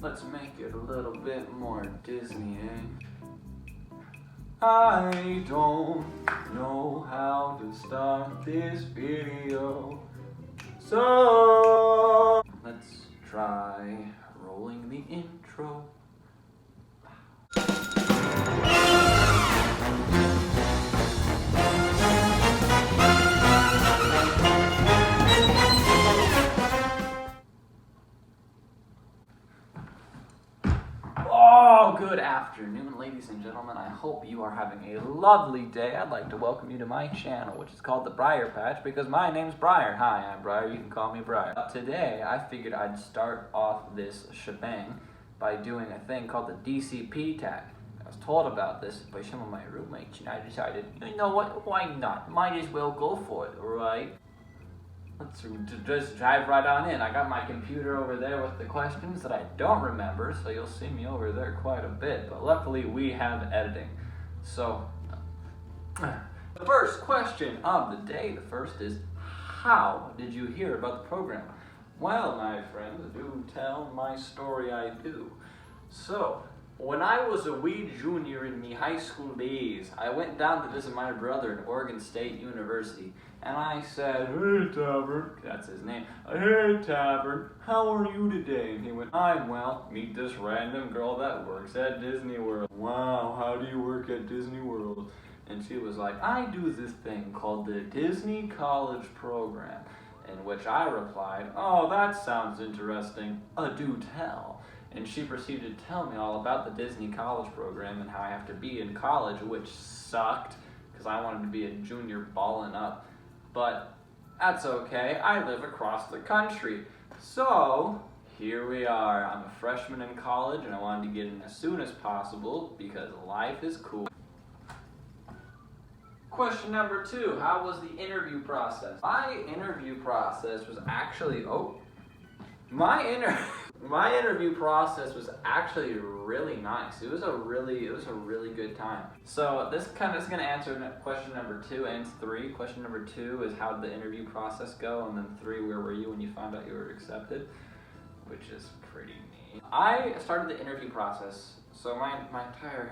Let's make it a little bit more Disney, eh? I don't know how to start this video, so let's try rolling the intro. Oh, good afternoon, ladies and gentlemen. I hope you are having a lovely day. I'd like to welcome you to my channel, which is called the Bryer Patch, because my name's Bryer. Hi, I'm Bryer. You can call me Bryer. Today, I figured I'd start off this shebang by doing a thing called the DCP tag. I was told about this by some of my roommates, and I decided, you know what? Why not? Might as well go for it, right? Let's just dive right on in. I got my computer over there with the questions that I don't remember, so you'll see me over there quite a bit, but luckily we have editing. So, the first question of the day, the first is, how did you hear about the program? Well, my friends, do tell my story I do. So, when I was a wee junior in me high school days, I went down to visit my brother at Oregon State University, and I said, "Hey Tavern," that's his name, "Hey Tavern, how are you today?" And he went, "I'm well, meet this random girl that works at Disney World." "Wow, how do you work at Disney World?" And she was like, "I do this thing called the Disney College Program," in which I replied, "Oh, that sounds interesting, do tell." And she proceeded to tell me all about the Disney College Program and how I have to be in college, which sucked, because I wanted to be a junior balling up. But that's okay, I live across the country. So, here we are. I'm a freshman in college, and I wanted to get in as soon as possible, because life is cool. Question number 2, how was the interview process? My interview process was actually, my interview process was actually really nice. It was a really good time. So this kind of is going to answer question number 2 and 3. Question number 2 is, how did the interview process go? And then 3, where were you when you found out you were accepted? Which is pretty neat. I started the interview process, so my entire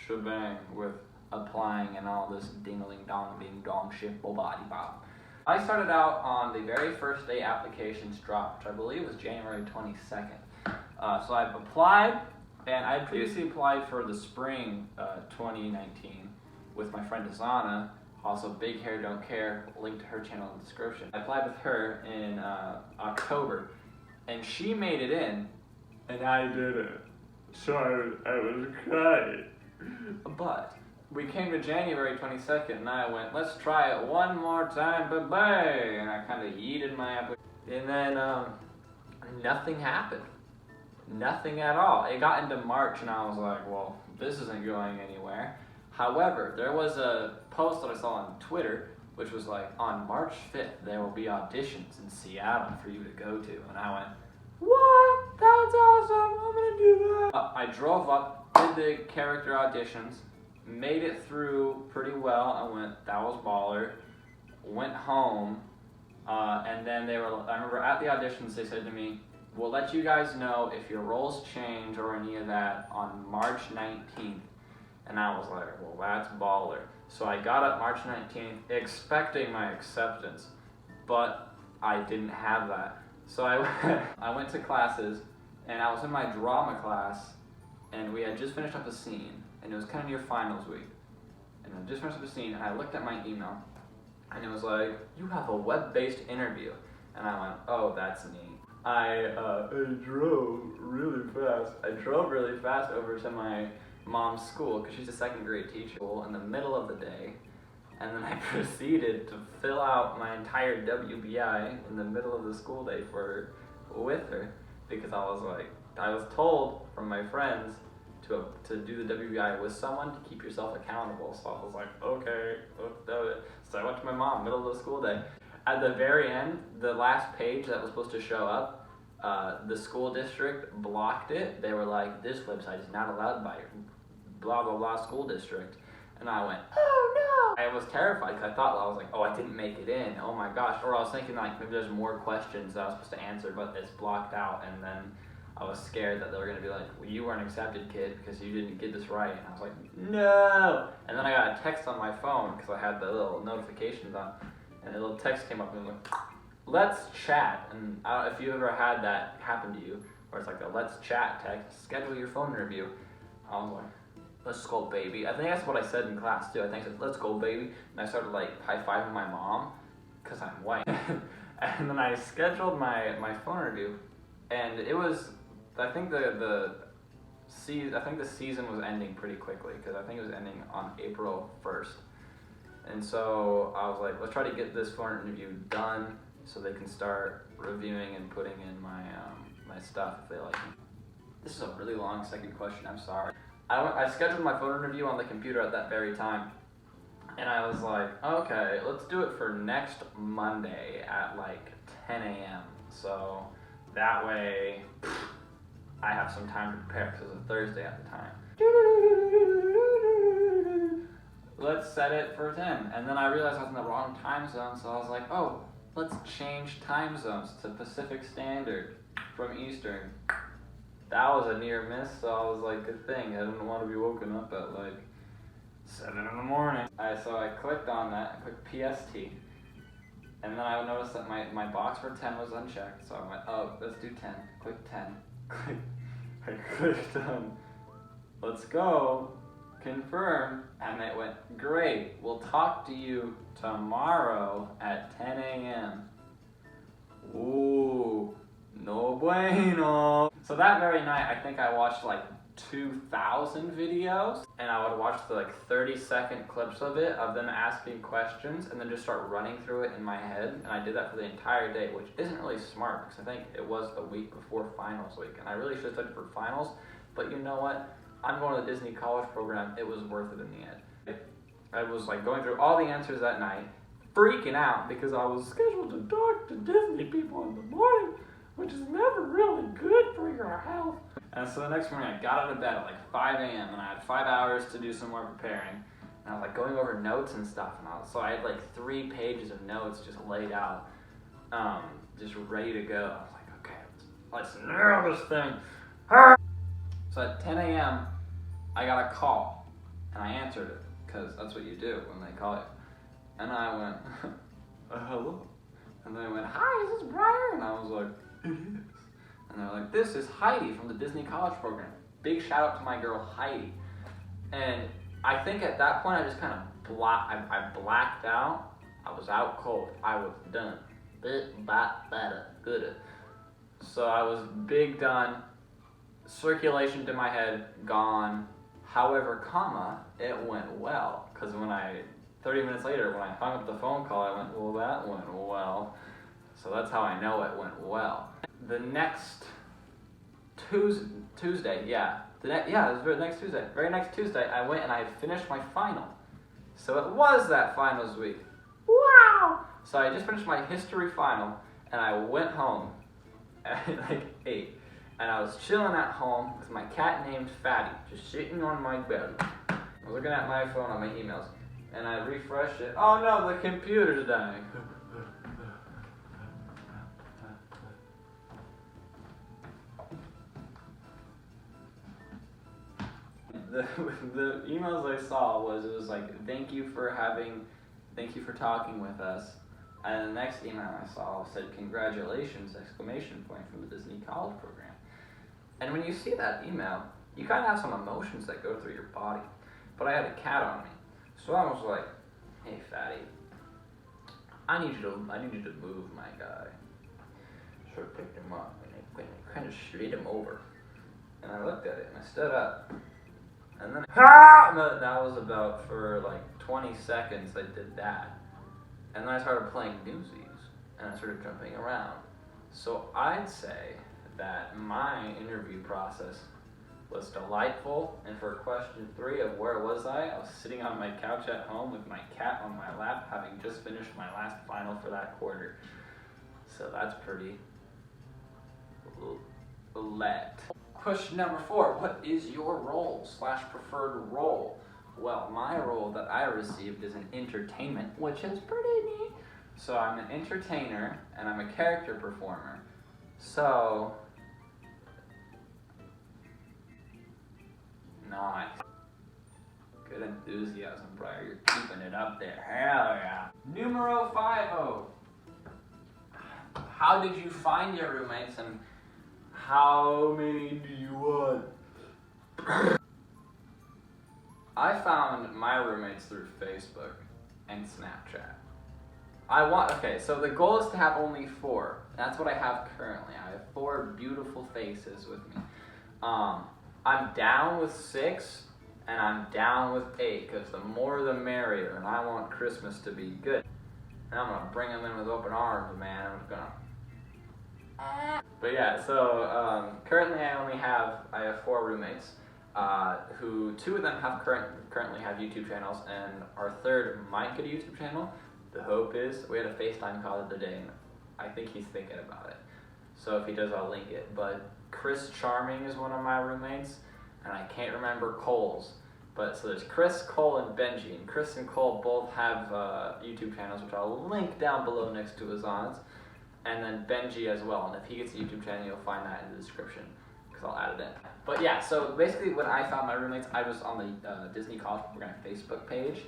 shebang with applying and all this ding-a-ling-dong, ding-dong shit, body bop. I started out on the very first day applications dropped, which I believe was January 22nd. So I've applied, and I had previously applied for the spring 2019 with my friend Azana, also Big Hair Don't Care, link to her channel in the description. I applied with her in October, and she made it in, and I didn't. So I was crying. But we came to January 22nd, and I went, let's try it one more time, bye-bye, and I kind of yeeted my application, and then nothing happened. Nothing at all. It got into March, and I was like, well, this isn't going anywhere. However, there was a post that I saw on Twitter, which was like, on March 5th, there will be auditions in Seattle for you to go to, and I went, what? That's awesome, I'm gonna do that. I drove up, did the character auditions, made it through pretty well. I went, that was baller. Went home, and then I remember at the auditions they said to me, we'll let you guys know if your roles change or any of that on March 19th. And I was like, well, that's baller. So I got up March 19th expecting my acceptance, but I didn't have that. So I went to classes, and I was in my drama class, and we had just finished up a scene. And it was kind of near finals week. And I just finished up the scene, and I looked at my email, and it was like, you have a web-based interview. And I went, oh, that's neat. I drove really fast. I drove really fast over to my mom's school, because she's a second grade teacher, in the middle of the day. And then I proceeded to fill out my entire WBI in the middle of the school day with her, because I was told from my friends to do the WBI with someone to keep yourself accountable. So I was like, okay, let's do it. So I went to my mom, middle of the school day. At the very end, the last page that was supposed to show up, the school district blocked it. They were like, this website is not allowed by blah, blah, blah school district. And I went, oh no! I was terrified, because I was like, oh, I didn't make it in, oh my gosh. Or I was thinking like, maybe there's more questions that I was supposed to answer, but it's blocked out. And then I was scared that they were gonna be like, well, you weren't accepted, kid, because you didn't get this right. And I was like, no. And then I got a text on my phone because I had the little notifications on, and a little text came up and was like, let's chat. And I don't know if you ever had that happen to you, where it's like a let's chat text, schedule your phone interview. I was like, let's go, baby. I think that's what I said in class too. I think I said, let's go, baby. And I started like high-fiving my mom because I'm white. And then I scheduled my phone interview, and it was, I think the season was ending pretty quickly because I think it was ending on April 1st. And so I was like, let's try to get this phone interview done so they can start reviewing and putting in my my stuff if they like me. This is a really long second question, I'm sorry. I scheduled my phone interview on the computer at that very time, and I was like, okay, let's do it for next Monday at like 10 a.m. So that way I have some time to prepare because it was a Thursday at the time. Let's set it for 10. And then I realized I was in the wrong time zone, so I was like, oh, let's change time zones to Pacific Standard from Eastern. That was a near miss, so I was like, good thing. I didn't want to be woken up at like 7 in the morning. So I clicked on that, I clicked PST. And then I noticed that my box for 10 was unchecked, so I went, oh, let's do 10. Click 10. I clicked on, let's go, confirm, and it went, great, we'll talk to you tomorrow at 10 a.m. Ooh, no bueno. So that very night, I think I watched like 2,000 videos, and I would watch the like 30-second clips of it, of them asking questions, and then just start running through it in my head. And I did that for the entire day, which isn't really smart because I think it was the week before finals week, and I really should have studied for finals. But you know what? I'm going to the Disney college program. It was worth it in the end. I was like going through all the answers that night, freaking out because I was scheduled to talk to Disney people in the morning, which is never really good for your health. And so the next morning I got out of bed at like 5 a.m. and I had 5 hours to do some more preparing. And I was like going over notes and stuff, and so I had like 3 pages of notes just laid out, just ready to go. I was like, okay, let's nail this thing. So at 10 a.m. I got a call, and I answered it, because that's what you do when they call you. And I went, hello. And they went, hi, is this Bryer? And I was like, it is. And they're like, this is Heidi from the Disney college program. Big shout out to my girl Heidi. And I think at that point I just kind of I blacked out. I was out cold. I was done. Bit, bat, better, good. So I was big done. Circulation to my head gone. However, it went well. Because 30 minutes later, when I hung up the phone call, I went, well, that went well. So that's how I know it went well. The next Tuesday, it was the next Tuesday. Very next Tuesday, I went and I had finished my final. So it was that finals week. Wow! So I just finished my history final, and I went home at like 8. And I was chilling at home with my cat named Fatty, just sitting on my bed. I was looking at my phone on my emails, and I refreshed it. Oh no, the computer's dying. The emails I saw it was like, thank you for talking with us. And the next email I saw said, congratulations, ! From the Disney college program. And when you see that email, you kind of have some emotions that go through your body. But I had a cat on me. So I was like, hey Fatty, I need you to move my guy. Sort of picked him up and I kind of slid him over. And I looked at it and I stood up. And then that was about for like 20 seconds I did that. And then I started playing Newsies and I started jumping around. So I'd say that my interview process was delightful. And for question 3 of where was I was sitting on my couch at home with my cat on my lap, having just finished my last final for that quarter. So that's pretty lit. Question number 4, what is your role / preferred role? Well, my role that I received is in entertainment, which is pretty neat. So I'm an entertainer and I'm a character performer. So Good enthusiasm, Bryer. You're keeping it up there. Hell yeah. Numero 50. How did you find your roommates and how many do you want? I found my roommates through Facebook and Snapchat. Okay, so the goal is to have only 4. That's what I have currently. I have 4 beautiful faces with me. I'm down with 6 and I'm down with 8 because the more the merrier, and I want Christmas to be good. And I'm gonna bring them in with open arms, man. I'm just gonna. But yeah, so currently I have 4 roommates. Who 2 of them have currently have YouTube channels, and our third might get a YouTube channel. The hope is, we had a FaceTime call the other day, and I think he's thinking about it. So if he does, I'll link it. But Chris Charming is one of my roommates, and I can't remember Cole's. But so there's Chris, Cole, and Benji, and Chris and Cole both have YouTube channels, which I'll link down below next to his aunts, and then Benji as well. And if he gets a YouTube channel, you'll find that in the description, because I'll add it in. But yeah, so basically when I found my roommates, I was on the Disney College Program Facebook page,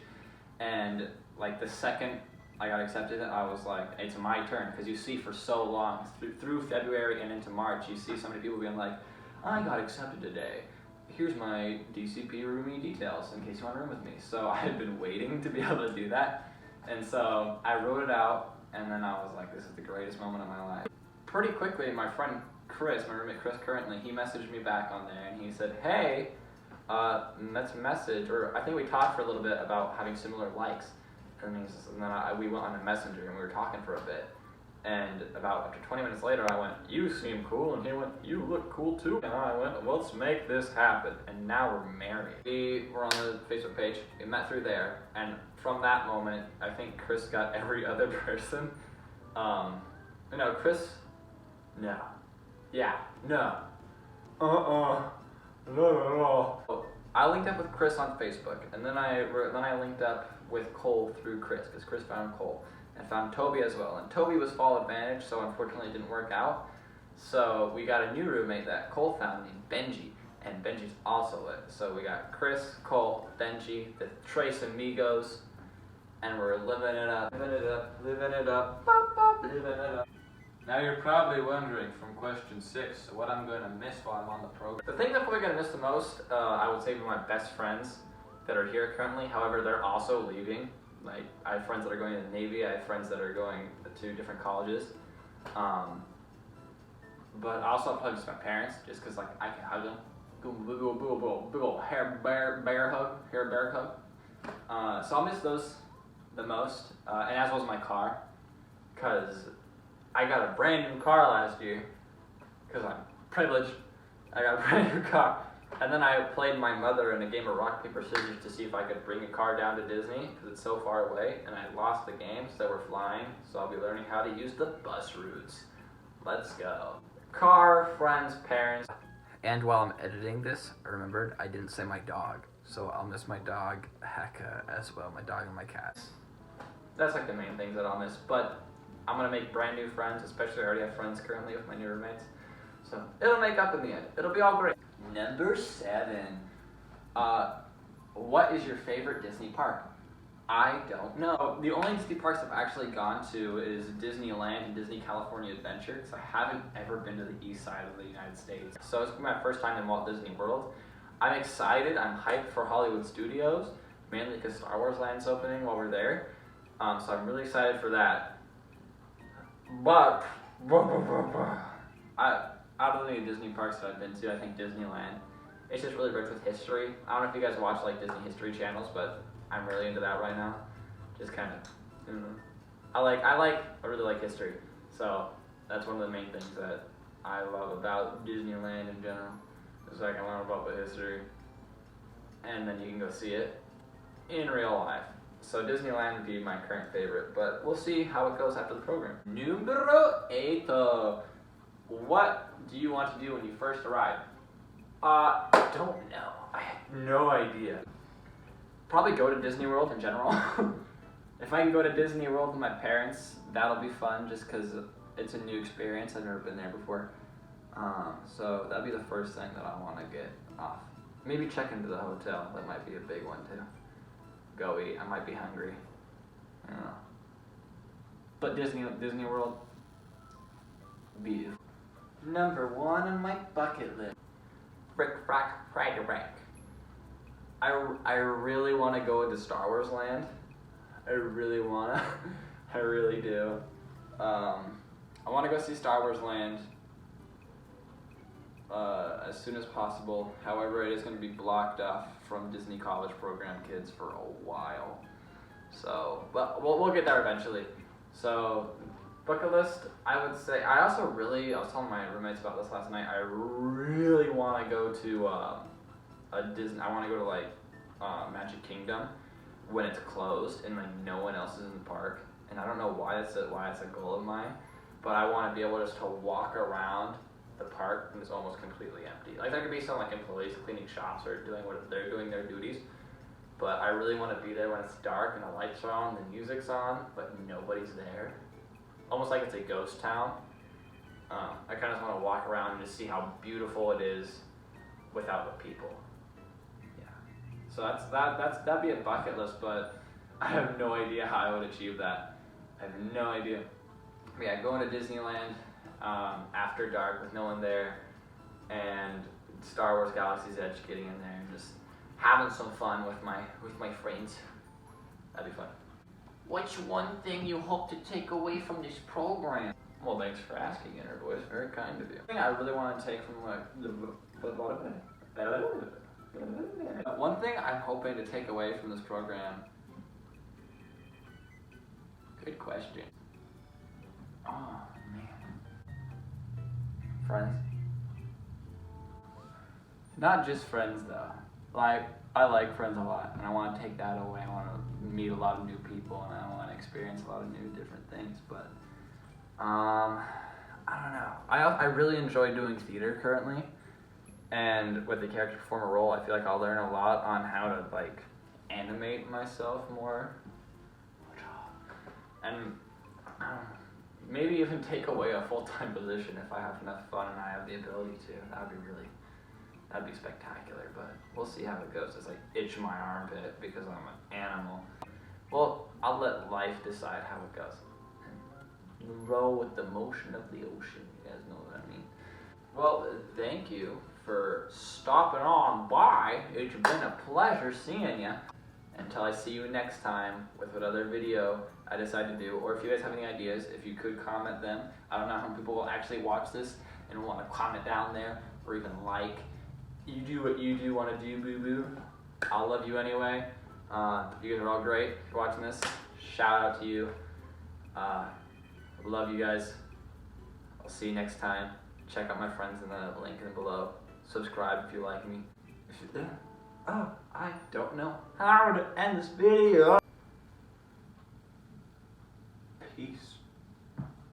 and like the second I got accepted, I was like, it's my turn, because you see for so long, through February and into March, you see so many people being like, I got accepted today. Here's my DCP roomie details in case you want to room with me. So I had been waiting to be able to do that, and so I wrote it out, and then I was like, this is the greatest moment of my life. Pretty quickly, my friend Chris, my roommate Chris currently, he messaged me back on there, and he said, hey, let's message, or I think we talked for a little bit about having similar likes. And then we went on a messenger and we were talking for a bit. And after 20 minutes later, I went, you seem cool. And he went, you look cool too. And I went, let's make this happen. And now we're married. We were on the Facebook page. We met through there. And from that moment, I think Chris got every other person. Chris, no. Yeah, no. No. I linked up with Chris on Facebook, and then I linked up with Cole through Chris, because Chris found Cole, and found Toby as well. And Toby was fall advantage, so unfortunately it didn't work out. So we got a new roommate that Cole found named Benji, and Benji's also lit. So we got Chris, Cole, Benji, the Tres Amigos, and we're living it up, living it up, living it up, bop, bop, living it up. Now you're probably wondering from question 6 what I'm going to miss while I'm on the program. The thing that I'm probably going to miss the most, I would say, are my best friends that are here currently. However, they're also leaving. Like, I have friends that are going to the Navy. I have friends that are going to different colleges. But also, I'll probably miss my parents, just because like I can hug them. Big ol' hair bear hug. So I'll miss those the most, and as well as my car, because I got a brand new car last year, because I'm privileged. I got a brand new car. And then I played my mother in a game of rock, paper, scissors to see if I could bring a car down to Disney, because it's so far away, and I lost the game, so we're flying, so I'll be learning how to use the bus routes. Let's go. Car, friends, parents. And while I'm editing this, I remembered I didn't say my dog, so I'll miss my dog, Hecka, as well, my dog and my cats. That's like the main things that I'll miss, but I'm gonna make brand new friends, especially I already have friends currently with my new roommates. So it'll make up in the end. It'll be all great. Number 7. What is your favorite Disney park? I don't know. The only Disney parks I've actually gone to is Disneyland and Disney California Adventure, because I haven't ever been to the east side of the United States. So it's my first time in Walt Disney World. I'm excited, I'm hyped for Hollywood Studios, mainly because Star Wars Land's opening while we're there. So I'm really excited for that. But, out of the Disney parks that I've been to, I think Disneyland, it's just really rich with history. I don't know if you guys watch like Disney history channels, but I'm really into that right now. Just kind of, I really like history. So that's one of the main things that I love about Disneyland in general. Is I can learn about the history, and then you can go see it in real life. So Disneyland would be my current favorite, but we'll see how it goes after the program. Numero 8. What do you want to do when you first arrive? Don't know. I have no idea. Probably go to Disney World in general. If I can go to Disney World with my parents, that'll be fun just because it's a new experience. I've never been there before. So that'd be the first thing that I want to get off. Maybe check into the hotel. That might be a big one too. go eat. I might be hungry. I don't know. But Disney World, beautiful. Number 1 on my bucket list. Frick frack frag rank. I really want to go into Star Wars Land. I really wanna. I really do. I want to go see Star Wars Land as soon as possible. However, it is going to be blocked off from Disney College Program kids for a while. So, but we'll get there eventually. So, bucket list, I would say, I was telling my roommates about this last night, I really want to go to a Disney, I want to go to like Magic Kingdom when it's closed and like no one else is in the park. And I don't know why it's a goal of mine, but I want to be able just to walk around the park and it's almost completely empty. Like there could be some like employees cleaning shops or doing what they're doing their duties, but I really want to be there when it's dark and the lights are on, the music's on, but nobody's there. Almost like it's a ghost town. I kind of just want to walk around and just see how beautiful it is without the people. Yeah. So that'd be a bucket list, but I have no idea how I would achieve that. I have no idea. But yeah, going to Disneyland after dark with no one there, and Star Wars Galaxy's Edge, getting in there and just having some fun with my friends. That'd be fun. What's one thing you hope to take away from this program? Well, thanks for asking, Intervoice. Very kind of you. One thing I really want to take from one thing I'm hoping to take away from this program. Good question. Oh man. Friends. Not just friends though. Like, I like friends a lot, and I want to take that away. I want to meet a lot of new people, and I want to experience a lot of new different things. But I don't know. I really enjoy doing theater currently, and with the character performer role, I feel like I'll learn a lot on how to like animate myself more, and maybe even take away a full-time position if I have enough fun and I have the ability to. That'd be spectacular, but we'll see how it goes. It's like itch my armpit because I'm an animal. Well, I'll let life decide how it goes. And roll with the motion of the ocean. You guys know what I mean. Well, thank you for stopping on by. It's been a pleasure seeing you. Until I see you next time with what other video I decide to do, or if you guys have any ideas, if you could comment them. I don't know how many people will actually watch this and want to comment down there or even like. You do what you do want to do, boo-boo. I'll love you anyway. You guys are all great. If you're watching this, shout out to you. Love you guys. I'll see you next time. Check out my friends in the link in below. Subscribe if you like me. I don't know how to end this video.